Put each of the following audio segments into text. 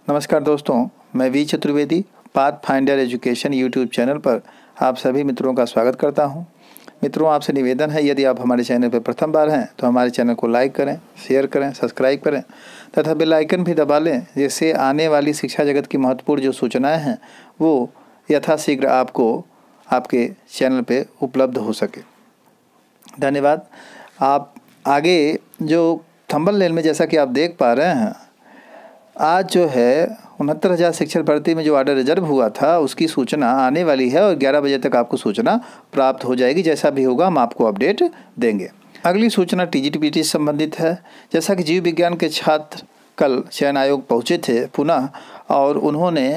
नमस्कार दोस्तों, मैं V Chaturvedi Path Finder Education YouTube channel पर आप सभी मित्रों का स्वागत करता हूं। मित्रों, आपसे निवेदन है, यदि आप हमारे चैनल पर प्रथम बार हैं तो हमारे चैनल को लाइक करें, शेयर करें, सब्सक्राइब करें तथा बेल आइकन भी दबा लें, जिससे आने वाली शिक्षा जगत की महत्वपूर्ण जो सूचनाएँ हैं वो यथाशीघ्र आपको आपके चैनल पर उपलब्ध हो सके। धन्यवाद। आप आगे जो थंबनेल में जैसा कि आप देख पा रहे हैं, आज जो है 69,000 शिक्षक भर्ती में जो ऑर्डर रिजर्व हुआ था उसकी सूचना आने वाली है और 11 बजे तक आपको सूचना प्राप्त हो जाएगी। जैसा भी होगा हम आपको अपडेट देंगे। अगली सूचना टीजीटी से संबंधित है। जैसा कि जीव विज्ञान के छात्र कल चयन आयोग पहुंचे थे पुनः, और उन्होंने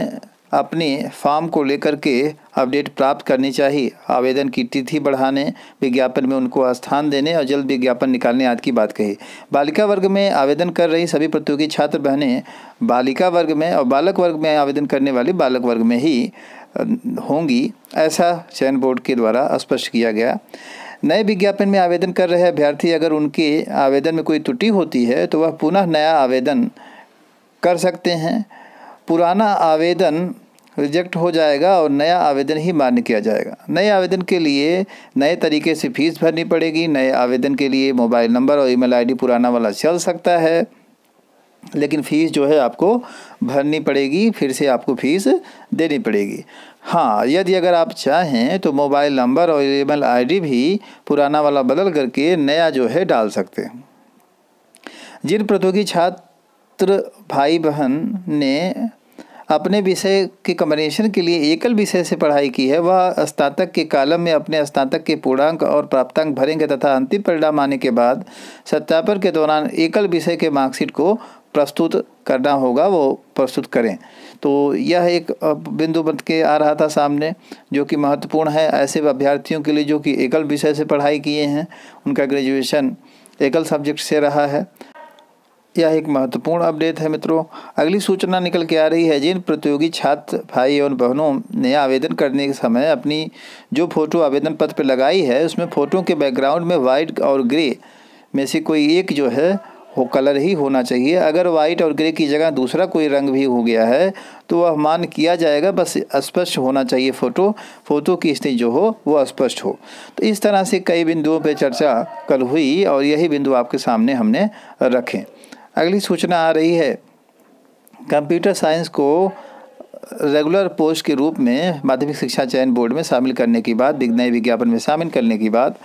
अपनी फॉर्म को लेकर के अपडेट प्राप्त करनी चाहिए। आवेदन की तिथि बढ़ाने, विज्ञापन में उनको स्थान देने और जल्द विज्ञापन निकालने आदि की बात कही। बालिका वर्ग में आवेदन कर रही सभी प्रतियोगी छात्र बहनें बालिका वर्ग में और बालक वर्ग में आवेदन करने वाली बालक वर्ग में ही होंगी, ऐसा चयन बोर्ड के द्वारा स्पष्ट किया गया। नए विज्ञापन में आवेदन कर रहे अभ्यर्थी अगर उनके आवेदन में कोई त्रुटि होती है तो वह पुनः नया आवेदन कर सकते हैं। पुराना आवेदन रिजेक्ट हो जाएगा और नया आवेदन ही मान्य किया जाएगा। नए आवेदन के लिए नए तरीके से फीस भरनी पड़ेगी। नए आवेदन के लिए मोबाइल नंबर और ईमेल आईडी पुराना वाला चल सकता है, लेकिन फ़ीस जो है आपको भरनी पड़ेगी, फिर से आपको फ़ीस देनी पड़ेगी। हाँ, यदि अगर आप चाहें तो मोबाइल नंबर और ईमेल आईडी भी पुराना वाला बदल करके नया जो है डाल सकते हैं। जिन प्रतियोगी छात्र भाई बहन ने अपने विषय के कॉम्बिनेशन के लिए एकल विषय से पढ़ाई की है, वह स्नातक के कॉलम में अपने स्नातक के पूर्णांक और प्राप्तांक भरेंगे तथा अंतिम परिणाम आने के बाद सत्यापन के दौरान एकल विषय के मार्कशीट को प्रस्तुत करना होगा, वो प्रस्तुत करें। तो यह एक बिंदु बन के आ रहा था सामने, जो कि महत्वपूर्ण है ऐसे अभ्यर्थियों के लिए जो कि एकल विषय से पढ़ाई किए हैं, उनका ग्रेजुएशन एकल सब्जेक्ट से रहा है। यह एक महत्वपूर्ण अपडेट है मित्रों। अगली सूचना निकल के आ रही है, जिन प्रतियोगी छात्र भाई एवं बहनों ने आवेदन करने के समय अपनी जो फोटो आवेदन पत्र पर लगाई है उसमें फ़ोटो के बैकग्राउंड में वाइट और ग्रे में से कोई एक जो है वो कलर ही होना चाहिए। अगर वाइट और ग्रे की जगह दूसरा कोई रंग भी हो गया है तो वह मान किया जाएगा, बस स्पष्ट होना चाहिए फ़ोटो की स्थिति जो हो वो स्पष्ट हो। तो इस तरह से कई बिंदुओं पर चर्चा कल हुई और यही बिंदु आपके सामने हमने रखे। अगली सूचना आ रही है, कंप्यूटर साइंस को रेगुलर पोस्ट के रूप में माध्यमिक शिक्षा चयन बोर्ड में शामिल करने की बात, नए विज्ञापन में शामिल करने की बात।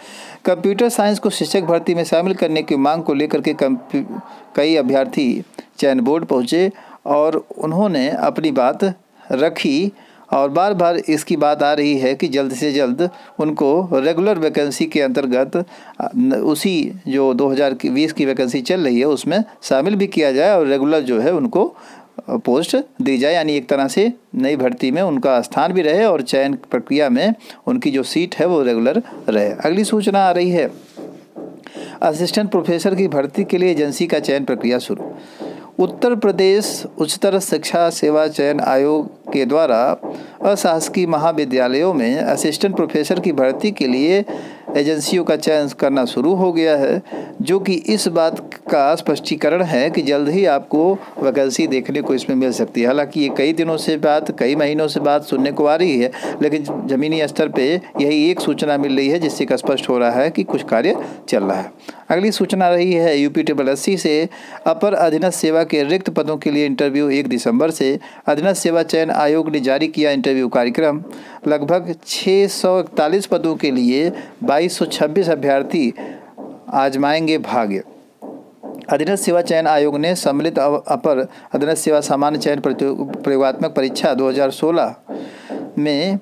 कंप्यूटर साइंस को शिक्षक भर्ती में शामिल करने की मांग को लेकर के कई अभ्यर्थी चयन बोर्ड पहुंचे और उन्होंने अपनी बात रखी और बार बार इसकी बात आ रही है कि जल्द से जल्द उनको रेगुलर वैकेंसी के अंतर्गत उसी जो 2020 की वैकेंसी चल रही है उसमें शामिल भी किया जाए और रेगुलर जो है उनको पोस्ट दी जाए, यानी एक तरह से नई भर्ती में उनका स्थान भी रहे और चयन प्रक्रिया में उनकी जो सीट है वो रेगुलर रहे। अगली सूचना आ रही है, असिस्टेंट प्रोफेसर की भर्ती के लिए एजेंसी का चयन प्रक्रिया शुरू। उत्तर प्रदेश उच्चतर शिक्षा सेवा चयन आयोग के द्वारा अशासकीय महाविद्यालयों में असिस्टेंट प्रोफेसर की भर्ती के लिए एजेंसियों का चयन करना शुरू हो गया है, जो कि इस बात का स्पष्टीकरण है कि जल्द ही आपको वैकेंसी देखने को इसमें मिल सकती है। हालांकि ये कई दिनों से बात, कई महीनों से बात सुनने को आ रही है, लेकिन ज़मीनी स्तर पे यही एक सूचना मिल रही है जिससे का स्पष्ट हो रहा है कि कुछ कार्य चल रहा है। अगली सूचना रही है, यूपीएससी से अपर अधीनस्थ सेवा के रिक्त पदों के लिए इंटरव्यू 1 दिसंबर से। अधीनस्थ सेवा चयन आयोग ने जारी किया इंटरव्यू कार्यक्रम। लगभग 641 पदों के लिए 2226 अभ्यर्थी आजमाएंगे भाग्य। अधीनस्थ सेवा चयन आयोग ने सम्मिलित अपर अधीनस्थ सेवा सामान्य चयन प्रयोगात्मक परीक्षा 2016 में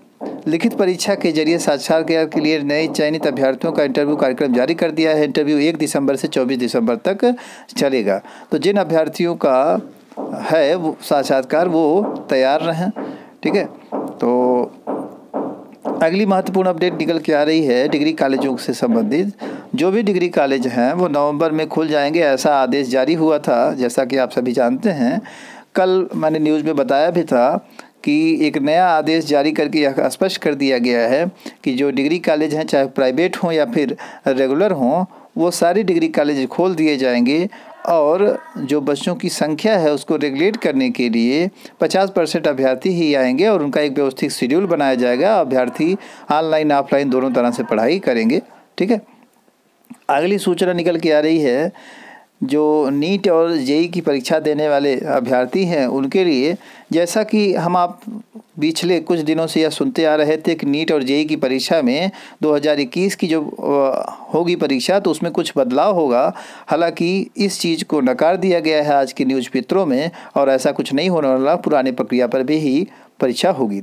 लिखित परीक्षा के जरिए साक्षात्कार के लिए नए चयनित अभ्यर्थियों का इंटरव्यू कार्यक्रम जारी कर दिया है। इंटरव्यू 1 दिसंबर से 24 दिसंबर तक चलेगा। तो जिन अभ्यर्थियों का है वो साक्षात्कार वो तैयार रहें, ठीक है। तो अगली महत्वपूर्ण अपडेट निकल के आ रही है, डिग्री कॉलेजों से संबंधित। जो भी डिग्री कॉलेज हैं वो नवंबर में खुल जाएंगे, ऐसा आदेश जारी हुआ था, जैसा कि आप सभी जानते हैं। कल मैंने न्यूज़ में बताया भी था कि एक नया आदेश जारी करके यह स्पष्ट कर दिया गया है कि जो डिग्री कॉलेज हैं, चाहे प्राइवेट हों या फिर रेगुलर हों, वो सारी डिग्री कॉलेज खोल दिए जाएंगे और जो बच्चों की संख्या है उसको रेगुलेट करने के लिए 50% अभ्यर्थी ही आएंगे और उनका एक व्यवस्थित शेड्यूल बनाया जाएगा। अभ्यर्थी ऑनलाइन ऑफलाइन दोनों तरह से पढ़ाई करेंगे। ठीक है। अगली सूचना निकल के आ रही है, जो नीट और जेई की परीक्षा देने वाले अभ्यर्थी हैं उनके लिए, जैसा कि हम आप पिछले कुछ दिनों से यह सुनते आ रहे थे कि नीट और जेई की परीक्षा में 2021 की जो होगी परीक्षा, तो उसमें कुछ बदलाव होगा। हालांकि इस चीज़ को नकार दिया गया है आज के न्यूज़ पेपरों में, और ऐसा कुछ नहीं होने वाला, पुरानी प्रक्रिया पर भी ही परीक्षा होगी।